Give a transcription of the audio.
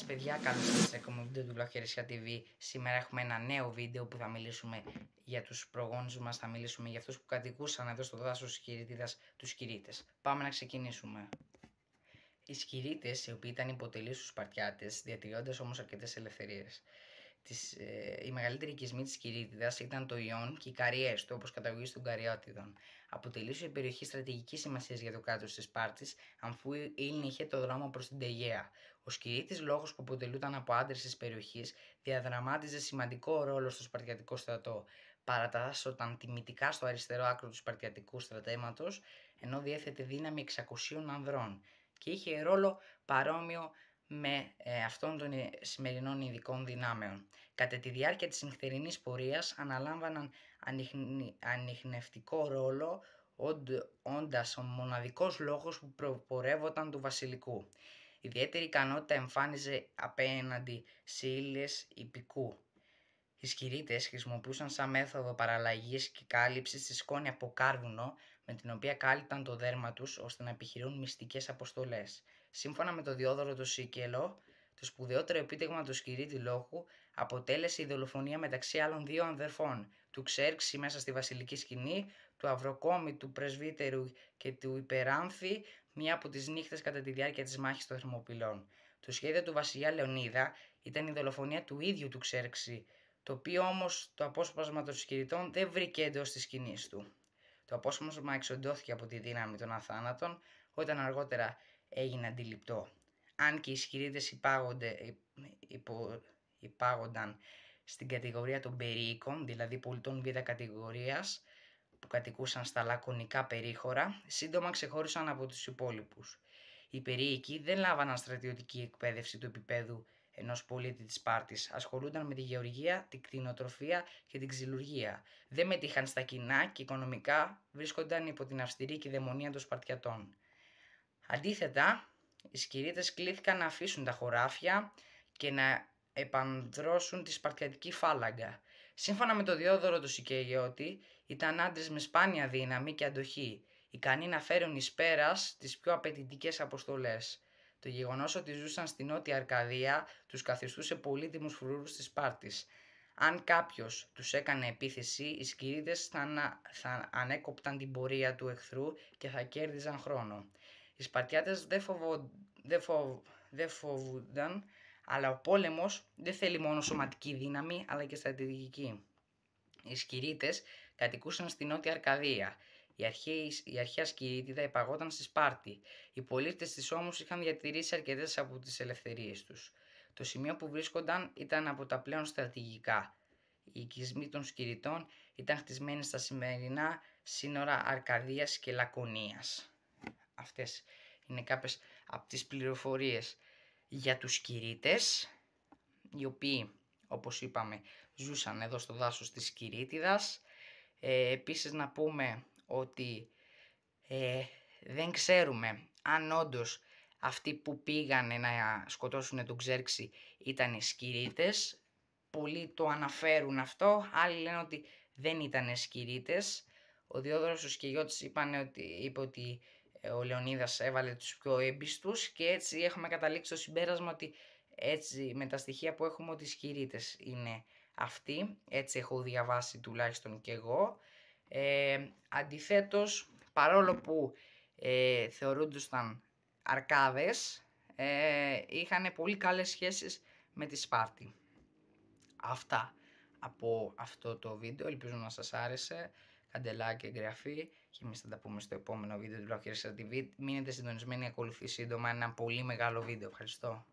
Παιδιά, καλώς ήρθατε σε ακόμα βίντεο του Blog Χερεσιά TV. Σήμερα έχουμε ένα νέο βίντεο που θα μιλήσουμε για τους προγόνους μας, θα μιλήσουμε για αυτούς που κατοικούσαν εδώ στο δάσος της Σκυρίτιδας, τους Σκυρίτες. Πάμε να ξεκινήσουμε. Οι Σκυρίτες, οι οποίοι ήταν υποτελείς στους Σπαρτιάτες, διατηρώντας όμως αρκετές ελευθερίες. Οι μεγαλύτεροι οικισμοί της Σκυρίτιδας ήταν το Ιόν και οι Καριές του, όπως καταγωγής των Καριάτιδων. Αποτελούσε η περιοχή στρατηγικής σημασίας για το κράτος της Σπάρτης, αφού η Ήλνη είχε το δρόμο προς την Αιγαία. Ο Σκυρίτης λόγος που αποτελούταν από άντρες της περιοχής διαδραμάτιζε σημαντικό ρόλο στο Σπαρτιατικό στρατό. Παρατάσσονταν τιμητικά στο αριστερό άκρο του Σπαρτιατικού στρατεύματος, ενώ διέθετε δύναμη 600 ανδρών και είχε ρόλο παρόμοιο με αυτών των σημερινών ειδικών δυνάμεων. Κατά τη διάρκεια της νυχτερινής πορείας αναλάμβαναν ανιχνευτικό ρόλο, όντας ο μοναδικός λόγος που προπορεύονταν του βασιλικού. Ιδιαίτερη ικανότητα εμφάνιζε απέναντι σε ύλες ιππικού. Οι Σκυρίτες χρησιμοποιούσαν σαν μέθοδο παραλλαγής και κάλυψης τη σκόνη από κάρβουνο, με την οποία κάλυπταν το δέρμα τους ώστε να επιχειρούν μυστικές αποστολές. Σύμφωνα με τον Διόδωρο το Σίκελο, το σπουδαιότερο επίτευγμα του Σκυρίτη λόγου αποτέλεσε η δολοφονία μεταξύ άλλων δύο αδερφών, του Ξέρξη μέσα στη βασιλική σκηνή, του Αυροκόμη, του Πρεσβύτερου και του Υπεράνθη, μία από τις νύχτες κατά τη διάρκεια της μάχης των Θερμοπυλών. Το σχέδιο του βασιλιά Λεωνίδα ήταν η δολοφονία του ίδιου του Ξέρξη, το οποίο όμως το απόσπασμα των Σκυριτών δεν βρήκε εντός της σκηνής του. Το απόσπασμα εξοντώθηκε από τη δύναμη των αθάνατων όταν αργότερα έγινε αντιληπτό. Αν και οι Σκυρίτες υπάγονταν στην κατηγορία των περίοικων, δηλαδή πολιτών β' κατηγορίας, που κατοικούσαν στα λακωνικά περίχωρα, σύντομα ξεχώρισαν από τους υπόλοιπους. Οι περίοικοι δεν λάβαναν στρατιωτική εκπαίδευση του επίπεδου ενός πολίτη της Σπάρτης, ασχολούνταν με τη γεωργία, την κτηνοτροφία και την ξυλουργία. Δεν μετήχαν στα κοινά και οικονομικά βρίσκονταν υπό την αυστηρή κυδαιμονία των Σπαρτιατών. Αντίθετα, οι Σκυρίτες κλήθηκαν να αφήσουν τα χωράφια και να επανδρώσουν τη Σπαρτιατική φάλαγγα. Σύμφωνα με τον Διόδωρο του Σικελιώτη, ήταν άντρες με σπάνια δύναμη και αντοχή, ικανοί να φέρουν εις πέρας τις πιο απαιτητικές αποστολές. Το γεγονός ότι ζούσαν στη Νότια Αρκαδία τους καθιστούσε πολύτιμους φρουρούς της Σπάρτης. Αν κάποιος τους έκανε επίθεση, οι Σκυρίτες θα ανέκοπταν την πορεία του εχθρού και θα κέρδιζαν χρόνο. Οι Σπαρτιάτες δεν φοβούνταν, αλλά ο πόλεμος δεν θέλει μόνο σωματική δύναμη, αλλά και στρατηγική. Οι Σκυρίτες κατοικούσαν στη Νότια Αρκαδία. Η αρχαία Σκυρίτιδα υπαγόταν στη Σπάρτη. Οι πολίτες της όμως είχαν διατηρήσει αρκετές από τις ελευθερίες τους. Το σημείο που βρίσκονταν ήταν από τα πλέον στρατηγικά. Οι οικισμοί των Σκυριτών ήταν χτισμένοι στα σημερινά σύνορα Αρκαδίας και Λακωνίας. Αυτές είναι κάποιες από τις πληροφορίες για τους Σκυρίτες, οι οποίοι, όπως είπαμε, ζούσαν εδώ στο δάσος της Σκυρίτιδας. Επίσης να πούμε ότι δεν ξέρουμε αν όντως αυτοί που πήγανε να σκοτώσουν τον Ξέρξη ήταν οι Σκυρίτες. Πολλοί το αναφέρουν αυτό, άλλοι λένε ότι δεν ήταν Σκυρίτες. Ο Διόδωρος ο Σικελιώτης είπε ότι ο Λεωνίδας έβαλε τους πιο έμπιστους και έτσι έχουμε καταλήξει στο συμπέρασμα ότι έτσι με τα στοιχεία που έχουμε ότι οι Σκυρίτες είναι αυτοί, έτσι έχω διαβάσει τουλάχιστον και εγώ. Αντιθέτως, παρόλο που θεωρούνταν αρκάδες, είχαν πολύ καλές σχέσεις με τη Σπάρτη. Αυτά από αυτό το βίντεο, ελπίζω να σας άρεσε. Κάντε like και εγγραφή και εμείς θα τα πούμε στο επόμενο βίντεο του Blog Χερεσιά TV. Μείνετε συντονισμένοι, ακολουθεί σύντομα ένα πολύ μεγάλο βίντεο. Ευχαριστώ.